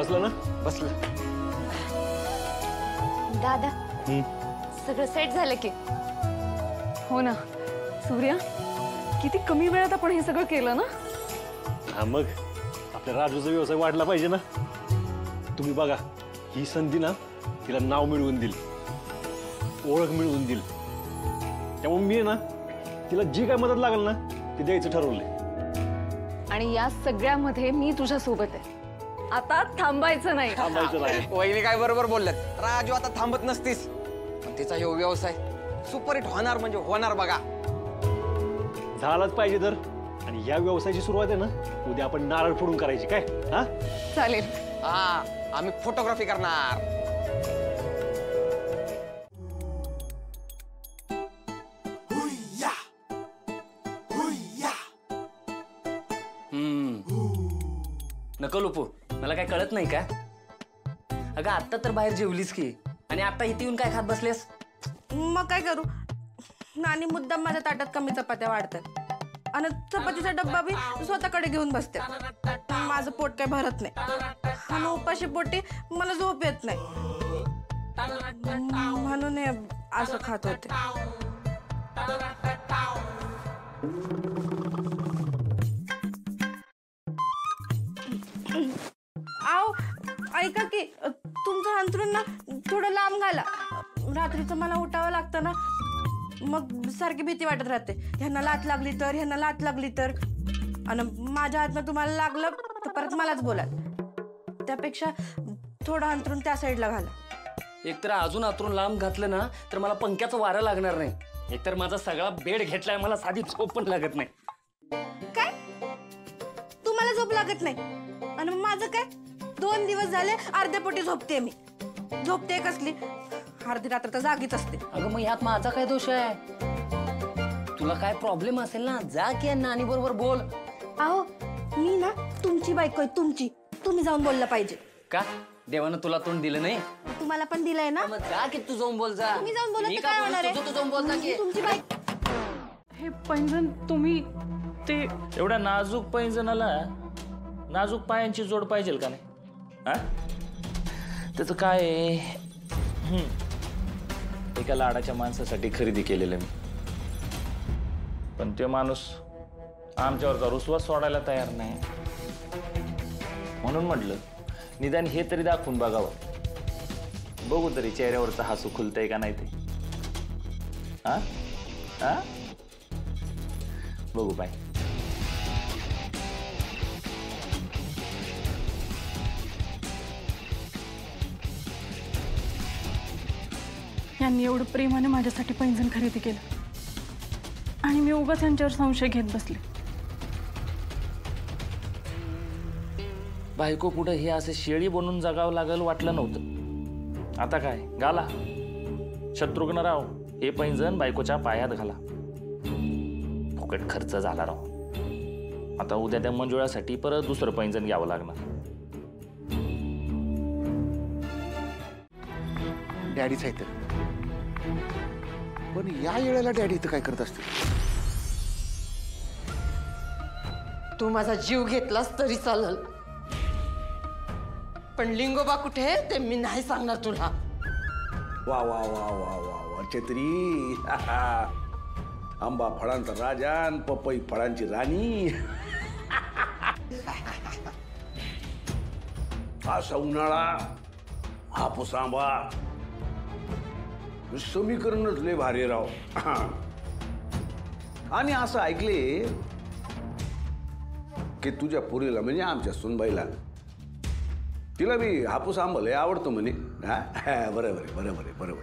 बसलं ना? बसलं. दादा सगळं सेट झालं की? हो ना सूर्या, किती कमी वेळात आपण हे सगळं केलं ना. हा मग आपल्या राजूचा व्यवसाय वाढला पाहिजे ना. तुम्ही बघा, ही संधी ना तिला नाव मिळवून देईल, ओळख मिळवून देईल. त्यामुळे मी ना तिला जी काय मदत लागेल ना ती द्यायचं ठरवलंय. आणि या सगळ्यामध्ये मी तुझ्या सोबत आहे. आता थांबायचं नाही. थांबायचं नाही. वहिनी काय बरोबर बोलल्यात. राजू आता थांबत नसतीस, पण तिचा हे व्यवसाय सुपरहिट होणार म्हणजे होणार बघा. झालाच पाहिजे तर. आणि या व्यवसायाची सुरुवात आहे ना उद्या आपण नारळ फोडून करायची काय? हा चालेल. हा, आम्ही फोटोग्राफी करणार. नको लुपू, मला काय कळत नाही का? अगं आत्ता तर बाहेर जेवलीस की, आणि आता इथे येऊन काय खात बसलेस? मग काय करू, नानी मुद्दाम माझ्या ताटात कमी चपात्या वाढतात आणि चपातीचा डब्बा बी स्वतःकडे घेऊन बसते. माझं पोट काय भरत नाही आणि उपाशी पोटी मला झोप येत नाही, म्हणून हे असं खात होते. आओ ऐका की, तुमचं अंथरूण ना थोडं लांब घाला. रात्रीचं मला उठावं लागतं ना, मग सारखी भीती वाटत राहते. ह्यांना लाथ लागली तर, ह्यांना लाथ लागली तर, आणि माझ्या हातनं तुम्हाला लागलं तर परत मलाच बोलाल. त्यापेक्षा थोडं अंथरूण त्या साईडला घाला. एकतर अजून अंथरूण लांब घातलं ना तर मला पंख्याचं वारं लागणार नाही. एकतर माझा सगळा बेड घेतलाय, मला साधी झोप पण लागत नाही. काय तुम्हाला झोप लागत नाही? आणि माझं काय, 2 दिवस झाले अर्ध्या पोटी झोपते मी. झोपते कसली, अर्धी रात्र तर जागीच असते. अगं मग ह्यात माझा काय दोष आहे? तुला काय प्रॉब्लेम असेल ना, जा की नानी बरोबर बोल. अहो मी ना तुमची बायको आहे, तुमची. तुम्ही जाऊन बोललं पाहिजे. का देवानं तुला तोंड दिलं नाही? तुम्हाला पण दिलंय ना, मग जा की तू जाऊन बोल. जा, तुम्ही जाऊन बोला मी तर का काय बोलू? होणार आहे? तू जाऊन बोल जा की. तुमची बायको. हे पैंजण तुम्ही ते एवढ्या नाजूक पैंजणाला नाजूक पायांची जोड पाहिजे का नाही? हा, त्याचं काय आहे? एका लाडाच्या माणसासाठी खरेदी केलेलं मी, पण तो माणूस आमच्यावरचा रुसवा सोडायला तयार नाही. म्हणून म्हटलं निदान हे तरी दाखवून बघावं, बघू तरी चेहऱ्यावरचा हसू खुलतंय का नाही ते. हा हा, बघू बाय. यांनी एवढं प्रेमाने माझ्यासाठी पैंजण खरेदी केलं आणि मी उगाच यांच्यावर संशय घेत बसले. बायको पुढं हे असं शेळी बनून जगावं लागल वाटलं नव्हतं. आता काय गाला शत्रुघ्नराव, हे पैंजण बायकोच्या पायात घाला. फुकट खर्च झाला राव. आता उद्या त्या मंजुळासाठी परत दुसरं पैंजण घ्यावं लागणार. डॅडीच आहे तर, पण या वेळेला डॅडी इथं काय करत असते? तू माझा जीव घेतलास तरी चालल, पण लिंगोबा कुठे आहे ते मी नाही सांगणार तुला. वा वा वा वा वा वा छत्री. आंबा फळांचा राजा आणि पपई फळांची राणी. असा उन्हाळा, हापूस आंबा, समीकरणच लय भारी राव. आणि असं ऐकले की तुझ्या पोरीला म्हणजे आमच्या सुनबाईला, तिला बी हापूस आंबा लय आवडतो म्हणे. हा बरोबर आहे, बरोबर आहे, बरोबर.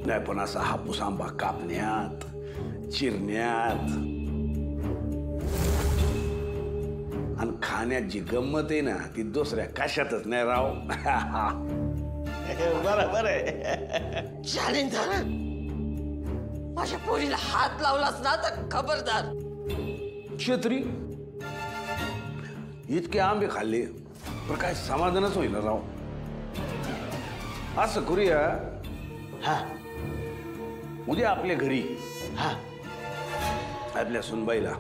नाही पण असा हापूस आंबा कापण्यात, चिरण्यात आणि खाण्यात जी गंमत आहे ना ती दुसऱ्या कशातच नाही राव. बरोबर आहे. जालिंदर, माझ्या पोरीला हात लावलास ना तर खबरदार. छत्री, इतके आंबे खाल्ले पण काय समाधानच होईना राव. असं करूया, हा उद्या आपल्या घरी हा आपल्या सुनबाईला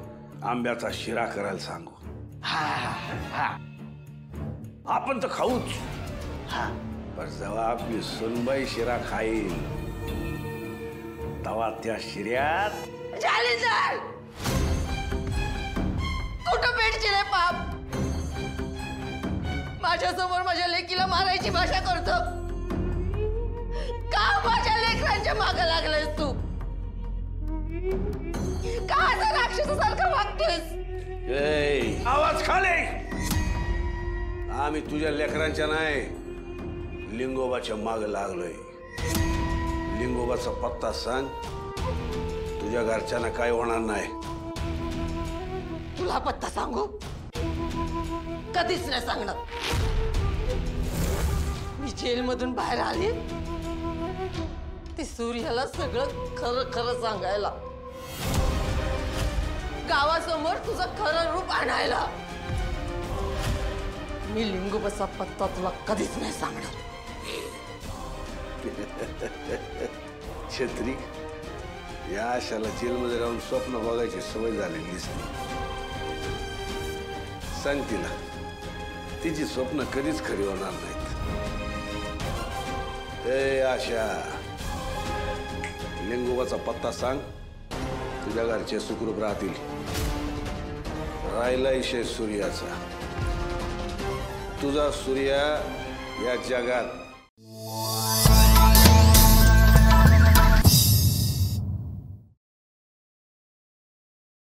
आंब्याचा शिरा करायला सांगू. आपण तर खाऊच पण जेव्हा आपली सुनबाई शिरा खाईल तेव्हा त्या शिऱ्यात कुठं पेटची रे पाप माझ्या समोर माझ्या लेकीला मारायची भाषा करतो का माझ्या लेकरांच्या मागे लागलायस तू का असं राक्षसासारखं वागतोयस ए, आवाज खाले आम्ही तुझ्या लेकरांच्या नाही लिंगोबाच्या माग लागलोय लिंगोबाचा पत्ता सांग तुझ्या घरच्यांना काय होणार नाही तुला पत्ता सांगू कधीच नाही सांगणार मी जेलमधून बाहेर आली ते सूर्याला सगळं खरं खरं सांगायला गावासमोर तुझं खरं रूप आणायला मी लिंगोबाचा पत्ता तुला कधीच नाही सांगणार छत्री या आशाला जेलमध्ये राहून स्वप्न बघायची सवय झालेली दिसते सांग तिला तिची स्वप्न कधीच खरी होणार नाहीत ए आशा लिंगोबाचा पत्ता सांग तुझ्या घरचे सुखरूप राहतील राहिला विषय सूर्याचा तुझा सूर्या या जगात